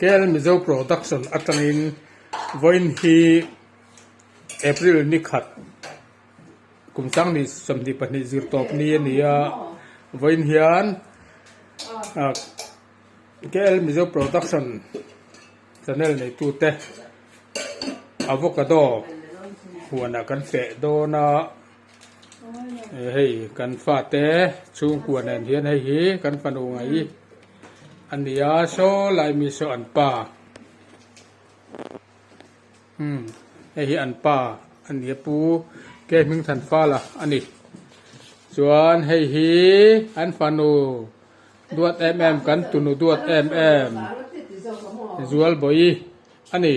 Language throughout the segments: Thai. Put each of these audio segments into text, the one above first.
kel mizo production atanin voin hi April ni khat kumsang ni samdi pani zir top ni nia voin hian kel mizo production channel nei tu te avocado huana kan fe do na hei kan fa te chung kuan an hian hei hi kan panu ngai ania so lai mi so an pa hei hi an pa ania pu ke ming than fa la ani chuan hei hi an panu duat kan tunu duat zual boi ani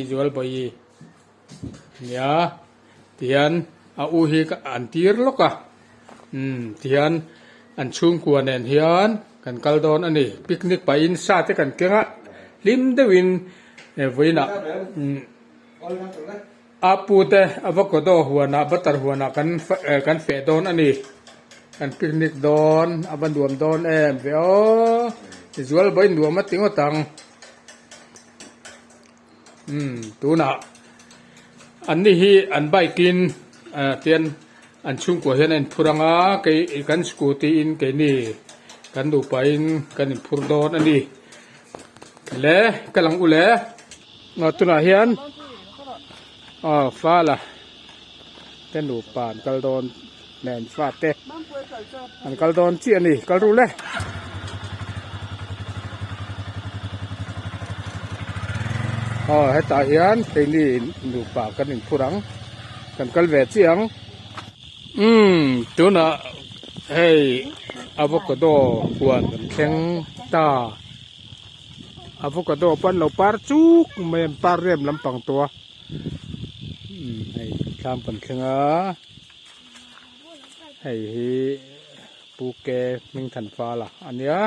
zual boi ya tian a u hi ka an tir loka tian an chung kuan en hian kan kaldon ani picnic pa in sa te kan kenga lim dewin voina apu te avocado huana batar huana kan fe don ani kan picnic don aban duam don ve o zual boi duam ma tingo tang tuna an ni hi an baikin tian an chung ko hian an phuranga ke kan scooty in ke ni kan du pain kan phur don ani le kalang ule tuna hian fala ten du pan kal don nen fa te an kal don chi ani kal ru le heta hian ke ni du pa kan in phurang kan kal ve chiang tuna hey avocado huan kan kheng ta avocado pan lo par chuk mem par rem lampang tua hey tham pan khenga hey hi pu ke ming than fa la ania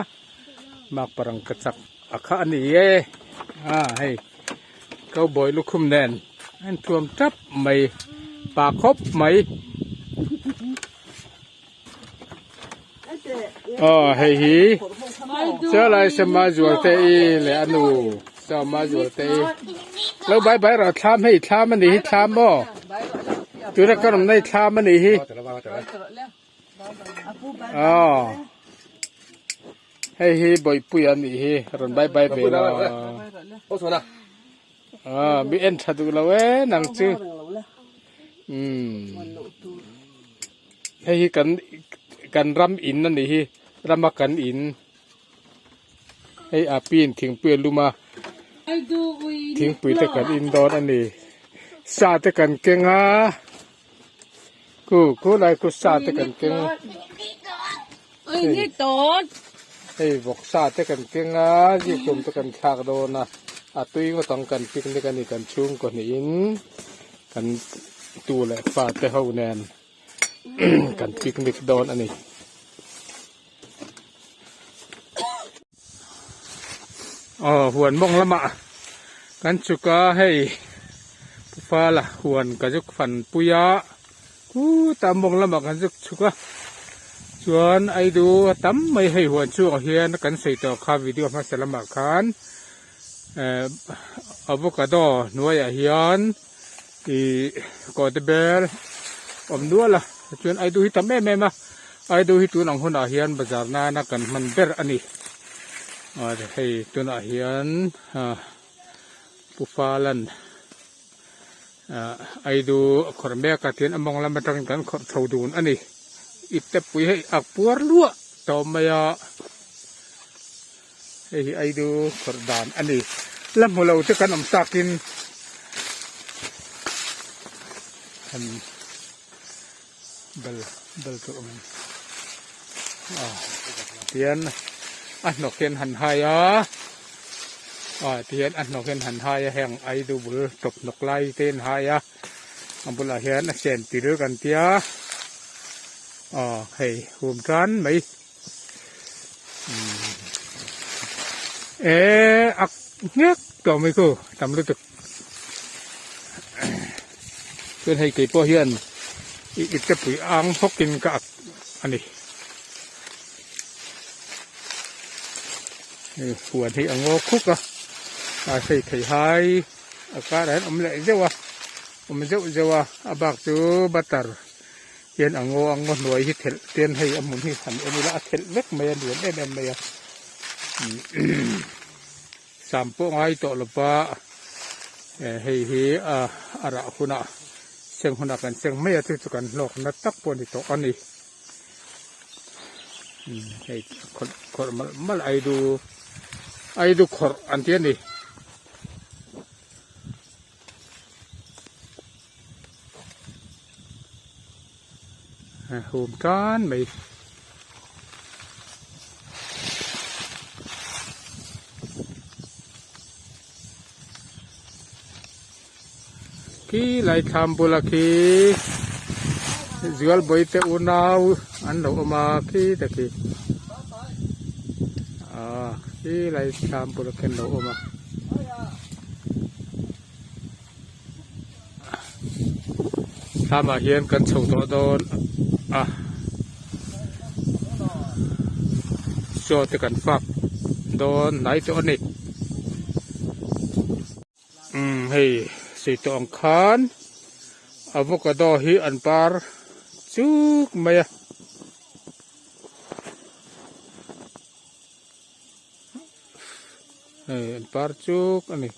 mak parang kachak akha ani e hey câu bồi lúc khum nền anh thuồng trắp mày bà khóc mày hay hí trở lại xem mà ruột tê lẽ anh u sao mà ruột tê lâu bãi bãi rồi tham hay tham anh đi tham bò tôi đã có làm này tham anh đi hay hí bồi bùi anh đi rồi bãi bãi về là bị ăn thật là vậy nặng chứ hay cần ram inนั่นนี่รำมากันอินให้อาปีนทิ้งเปลือยลูมาทิ้งปุ๋ยตะกันอินดอนอันนี้ซาตะกันเก่งฮะกูอะไรกูซาตะกันเก่งนี่ตอดให้บอกซาตะกันเก่งฮะยี่กลุ่มตะกันฉากโดนนะตุยก็ต้องกันปิกนิกกันนี่กันชุ่มก่อนอินกันตัวแหละฟาดแต่เขาแนนกันปิกนิกโดนอันนี้หวนมองละมะกันจุกะให้ฟ้าละหวนกันจุกฝันปุยะตามมองละมะกันจุกะส่วนไอดูตั้มไม่ให้หวนช่วงเฮียนกันใส่ต่อคาวิดีโอมาสละมะกันavocado nuôi ở hiền thì có thể bé nuôi là chuyện ai đuôi tắm em mà ai đuôi tu nòng hôn ở hiền bây giờ na cần mình bé anh đi thì tu ở hiền buffalo ai đuôi còn bé cả tiền mong làm trong cái thầu đun anh đi ít tập quý hay ạc puar lúa tao mày thì ai đuôi còn đàn anh đi lâm hồ lâu chắc ăn sakin bel tu tiền ăn nọc khen hẳn hai tiền ăn nọc khen hẳn hai hàng ai du bul top nọc lai tên hai bul là hiện sen tì đứa gần tia hey hôm trán mấy nhắc tao mấy cô tầm lưu thựcเป็นให้กี่ปอเฮียนอีกจะปุ๋ยอ่างพกกินกับอันนี้ หวนที่อังโงคุกอ่ะใส่ไข่ไฮอากาศนั้นอมเลยเจ้าวะอมเจ้าวะบักจูบัตเตอร์เย็นอังโงหน่วยที่เตียนให้อมุนที่ขันอันนี้ละเทลเล็กไม่เหลือได้แน่ไม่สามพวกไอ้ตัวละปะให้อะไรคุณอ่ะเสียงคนกันเสียงไม่ทุกกันหลอกนัดตักปนที่ตัวอันนี้ให้คนมาไอดูขออันเทียนนี่โฮมกันไหมที่ไล่ทำบุลคีjual boy te unau an lo ma ki te ki ki lai sam pur ken lo ma sama hian kan chho to don so te kan fak don nai to ni hei si to ang khan avocado hi an par chuk maya an par chuk ani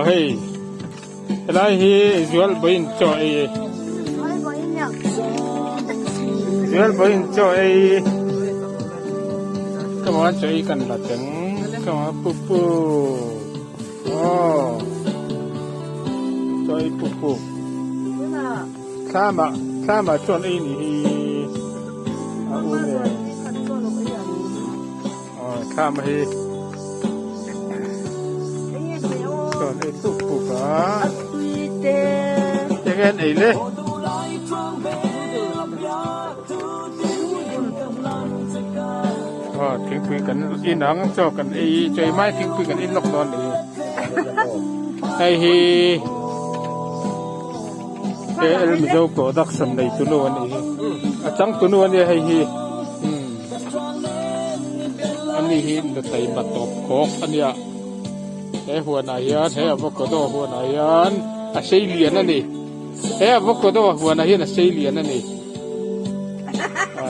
hey lai hi jual boin choi jual boin choi come on choi kan la teng come on pupu choi pupu sama chon ai ni sama hi còn ấy tụt tụt cả cái gen ấy lên tiếng quy cần in nắng cho cần ấy chơi mai tiếng quy cần in lọc đòn này hay hi cái em dâu cổ đặc sản này tụi nó này trắng tụi nó này hay hi anh này hi được tay bật top khóc anh nàyหัวไหนยันอะโวคาโดหัวไหนยันเซเลียนนั่นนี่อะโวคาโดหัวไหนยันเซเลียนนั่นนี่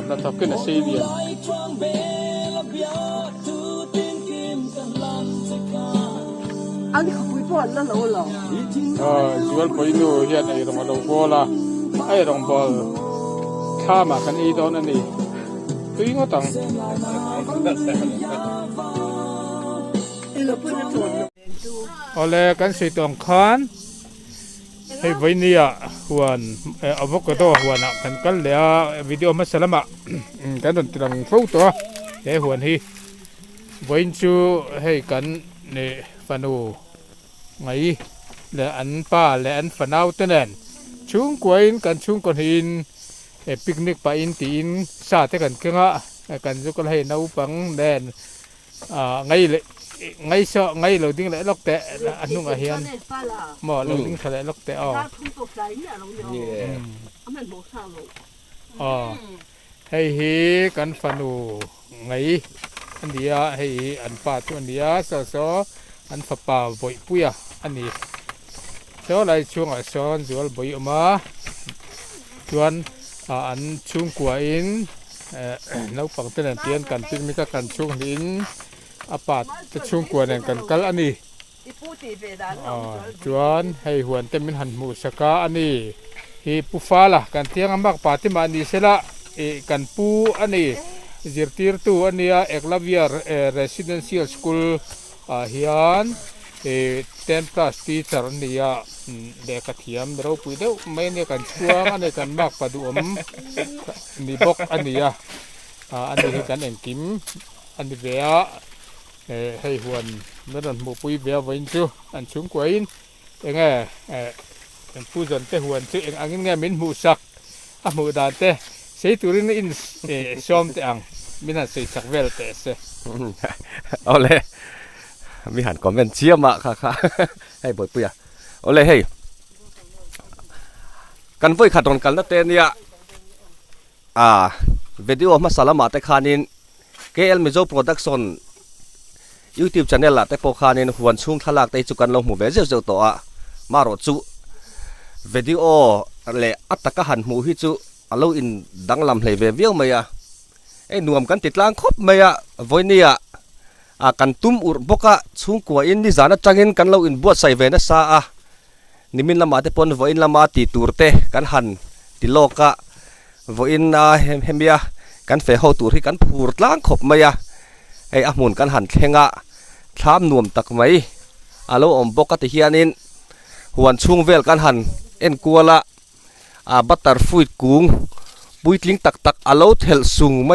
นั่นทับขึ้นเซเลียนอันนี้เขาคุยพอดแล้วเหรอจวนไปดูเฮียนไอ้ตรงเราบอละไอ้ตรงบอลข้ามากันอีตอนนั่นนี่ตัวยิ่งก็ตังเอาเลยกันสิตองคานให้ไว้เนี่ยหัวนอะโวคาโดหัวน่ะกันแล้ววิดีโอมาสลัมกันตอนตรังฟูตัวเฮ้หัวนที่ไว้ชูให้กันเนี่ยฟันูไงและอันป้าและอันฟันเอาตัวนั้นชุ่งกวนกันชุ่งก้อนหินปิกนิกไปอินตีนซาเทกันเก่งอ่ะกันจุกให้น้าปังแดนไงเลยไงเสาะไงเราดิ้งเลยล็อกแต่อันนู้นเฮียนหมอเราดิ้งเลยล็อกแต่ให้ฮีกันฟันูไงอันเดียให้อันป่าตัวเดียสออันฝาป่าบ่อยปุยอันนี้เจ้าไรช่วงซ้อนจวนบ่อยมาจวนอันช่วงกว่าอินนักฟังเตือนเตียนกันปิกนิกกันช่วงอินอาปาดจะช่วงกว่านั่นกันกัลอันนี้จวนให้หวนเต็มหันหมูสกาอันนี้ฮีปูฟ้าล่ะกันเที่ยงอันบักปาติมาอันนี้เสละกันปูอันนี้Zirtir tu ania Eklavia Residential School hian 10 plus teacher ania le kathiam ro puideu mai ne kan chuang ane kan mak paduam ni bok ania ani kan engkim ani vea hei huan meron mu pui vea wain chu an chung kwain enga en pu zon te huan chu eng angin nge min mu sak a mu dan te sei turin in som te ang mina sei chak vel te seเอาเลยมีหันคอมเมนต์เชียมาค่ะให้บ่อยปุยเอาเลยให้กันไว้ขัดตอนกันนะเตเนี่ยวิดีโอมาสารมาแต่คานิน KL Mizo Production YouTube channel ละแต่พอคานินหวนช่วงทลากแต่จุกันลงหมู่เวเจ้าตัวมารอจุวิดีโอเลยอัตตะกหันหมู่ฮิจุอาลูอินดังลำเลยเวียวไหมไอ้หนุ่มกันติดล้างครบไหมวันนี้กันตุ้มอุรบกะช่วงกว่าอินนี่จานะจังอินกันเราอินบวชใส่เวนัสนิมินละมาแต่ปนวันละมาติตูร์เตกันหันติโลกะวันเฮมียกันเฟหตูร์ที่กันพูดล้างครบไหมไอ้อามุนกันหันเข่งทามหนุ่มตักไหมอาลูอมบกะติเฮียนินหวนช่วงเวลกันหันเอ็นกัวละบัตเตอร์ฟรุตกุ้งบุยลิงตักอาลูเทลซุงไหม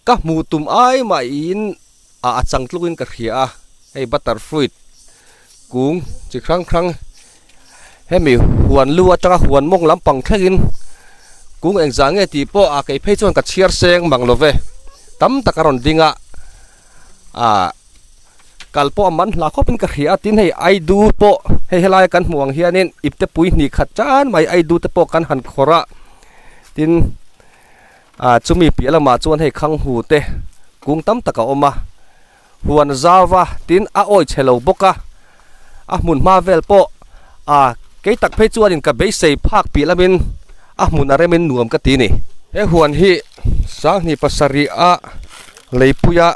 ก็มูตุมไอมาอินจังตลุกินกระเทียไอ้บัตเตอร์ฟรุตกุ้งจีครั้งให้มีหวนลัวจังหวนมงลำปังแค่กินกุ้งเองจางเงตีโปไก่เพย์จวนกับเชียร์เซงบังโลเวตั้มตะการอนดิงกัลโปมันลาเขาเป็นกระเทียตินให้ไอดูโปให้เฮลายกันห่วงเฮียนินอิบเตปุยนี่ขัดจานไม่ไอดูเตโปกันหันคระตินจุมีปีละมาจวนให้ขังหูเตกุ้งตั้มตะกะอมาหวนซาวะตินอ้อยเชลบกะมุนมาเวลโปเกตักเพจวนกับเบสเซภาคปีละมินมุนอะไรมินหนวมกะตีนี่หวนฮีสังนี่ปัสริเลยปุยะ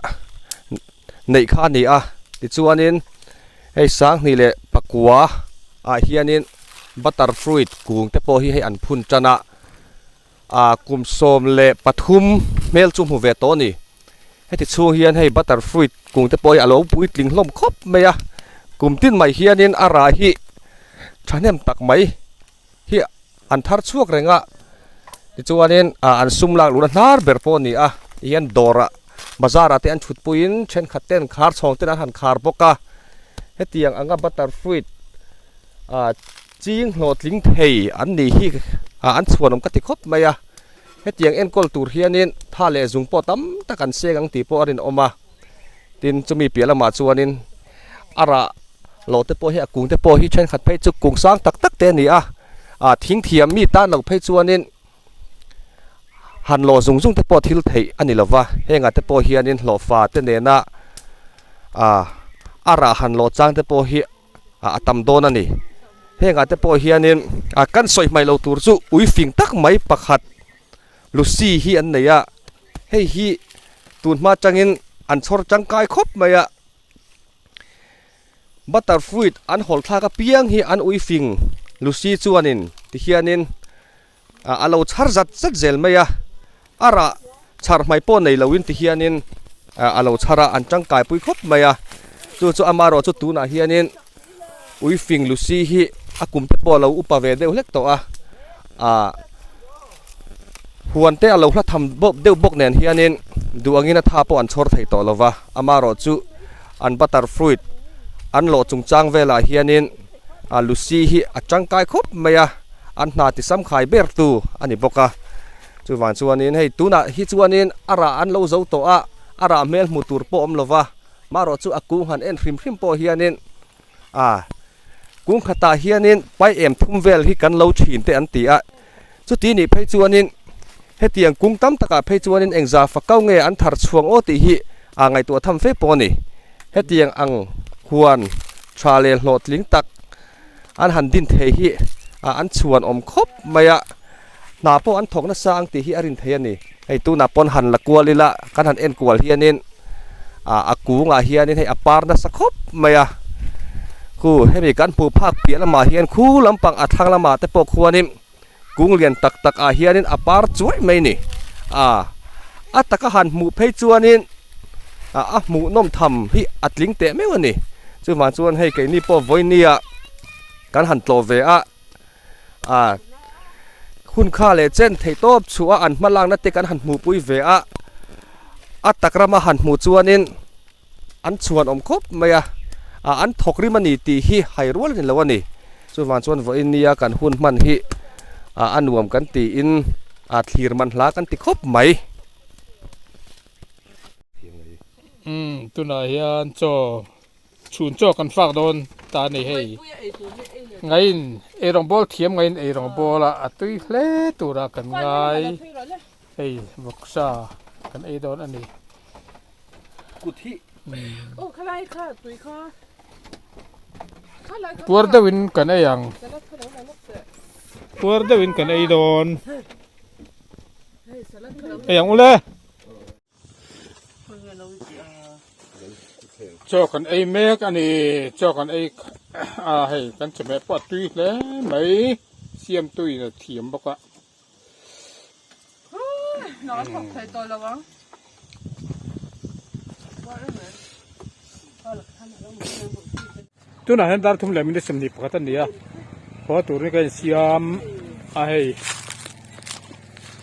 ในข้านี่ติจวนินสังนี่เลยปักวาเฮียนินบัตเตอร์ฟรุตกุ้งเตโปฮีให้อันพุนจนะกุมโสมเละปฐุมเมลจุมหูเวโตนี่ให้ติดช่วงเฮียนให้บัตเตอร์ฟรุตกุ้งเตปอยอาโลปุยลิงลมครบไหมกุมตินไม่เฮียนินอะไรฮิฉันเนมตักไหมฮิอันทาร์ช่วงแรงติดช่วงนี้อันซุ่มลากลุนนาร์เบอร์โปนี่เฮียนดอระมาซาระเตอันชุดปุยนเช่นขัดเต้นคาร์ชองเต้นหันคาร์บกะให้เตียงอังบัตเตอร์ฟรุตจิงโหลดลิงเทยอันนี้ฮิอันส่วนของกติคบไหมให้เตียงเอ็นกอลตูร์เฮียนินท่าเลจุงปอตั้มตะกันเซงังตีปอรินออกมาตินจะมีเปียละมาจวนินระโหลดเตปอเฮียกุ้งเตปอฮิเช่นขัดเพจุกุ้งสร้างตักเตนี่ทิ้งเทียมมีต้านเราเพจวนินหันโหลจุงเตปอทิลเทยอันนี้ละวะเฮงัดเตปอเฮียนินโหลฟ้าเตเนนะระหันโหลจางเตปอฮิตัมโดนันนี่เฮงอาจจะพอเฮียนินกันสอยไม่เราตัวจู่อุ้ยฟิงตักไม่ปักหัดลูซี่ฮีอันไหนเฮ้ยฮีตูนมาจังอินอันชอร์จังกายครบไหมบัตเตอร์ฟรุตอันหอลทากเปียงฮีอันอุ้ยฟิงลูซี่จวนนินที่เฮียนินเราชาร์จัดเซลไหมระชาร์ไม่ป้อนในเราวินที่เฮียนินเราชาร์อันจังกายปุยครบไหมจู่อามารอจู่ตูน่าเฮียนินอุ้ยฟิงลูซี่ฮีกุมเตปอเราอุปเวเดวเล็กตัวหวนเตเราพระทำเดวบกเนียนเฮียนินดูอังอินท่าปอันชอร์ไทยตัวเราวะอามารอจูอันบัตเตอร์ฟรุตอันโหลจุงจังเวลาเฮียนินลูซี่ฮีจังกายครบไหมอันนาติสัมขายเบร์ตูอันนี้บกจูวันชวนนินให้ตูน่ะฮิจวนนินอันเราเจ้าตัวเมลมุตูร์ปอมเราวะมารอจูกุงหันเอ็นฟิมปอเฮียนินกุ้งขตาเฮียนินไปทุ่มเวลที่กันเราฉีนเตอันตีจุดที่นี่เพจวนนินเฮตียงกุ้งตั้มตะกะเพจวนนินเองจะฝักเก้าเงยอันทัดช่วงโอติฮิไงตัวทำเฟปอนี่เฮตียงอังหวนชาเลนโหลดลิงตักอันหันดินเทฮิอันชวนอมคบไม่นาปออันถกนัสสังตีฮิอรินเทียนี่ให้ตู้นาปอนหันละกัวลิละกันหันเอ็นกัวเฮียนินกุ้งเฮียนินให้อปาร์นัสคบไม่คู่ให้มีการปูภาคเปียละมาเฮียนคู่ลำปังทางละมาแต่ปกขวานิมกุ้งเลียนตักเฮียนินปาร์ช่วยไม่นี่ตะกหันหมูเพจวนินหมูนมทำที่ลิงเตะไม่วันนี้จึงมาชวนให้ไก่นี่ปอไว้เนี่ยการหันโตเวคุณค่าเลเจนไทโตบชัวอันมาลังนัดเตกันหันหมูปุยเวตะกระมาหันหมูจวนินอันชวนอมคบไม่อันถกริมันนี่ตีฮีไฮรัวเลยแล้ววันนี้ส่วนวันวันนี้กันหุ่นมันฮี อันรวมกันตีอินทีรมันลากันติครบไหม ตัวไหนยันจ่อชุนจ่อกันฝากโดนตานี่ให้ไงเอรองบอลเทียมไงเอรองบอลละตุยเล่ตัวรักกันไงเฮ้ยบักษากันโดนอันนี้ กุฏิ โอ้ข้าไรค่ะตุยค่ะข้าไรค่ะ ปัวเดวินกันยังปัวเดวินกันโดนยังอุเล่จอกันเมกอันนี้จอกันให้กันจะแม่ปอดตุยแล้วไหมเสียมตุยเทียมบอกว่า น้องของใครตัวละวะ ตัวไหนดาร์ทุ่มเลยมันได้สำนีปกติเนี่ยเพราะตัวนี้ก็เสียมให้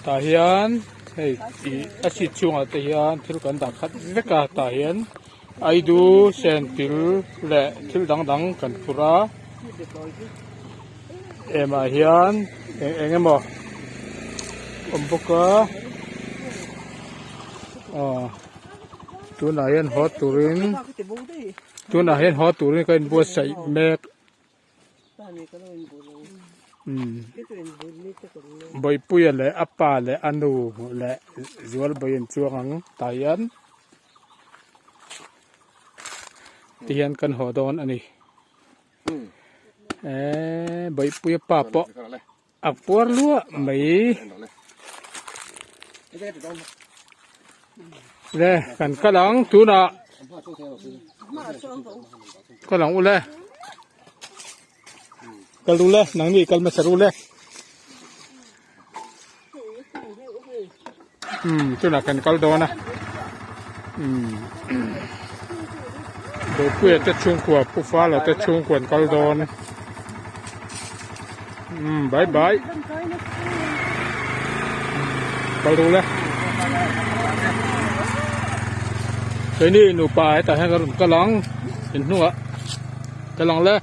ตาเฮียนให้อาชีพช่วงตาเฮียนที่กันดังคัดเวกาตาเฮียนไอดูเซนติลและที่ดังกันฟุระมาเฮียนบอกบุกตัวไหนหัวตัวนี้ตัวไหนหัวตัวนี้ก็เป็นบัวใส่เมกใบปุยเลยอัปปาเลยอันูเลยจวลใบยันจวงตายันเตียนกันหัวโดนอันนี้ใบปุยป่าปะอักปัวลัวไม่เลยกันกะหลังตัวน่ะกะหลังอุเลยกะรู้เลยหนังนี่กะไม่สรู้เลยตัวน่ะกันกะโดนนะโดยเพื่อจะช่วงขวบผู้ฟ้าเราจะช่วงขวบกะโดนบายบายกะรู้เลยเคยนี่หนูปลายแต่ให้กระหลังเห็นหนูอ่ะกระหลังเลย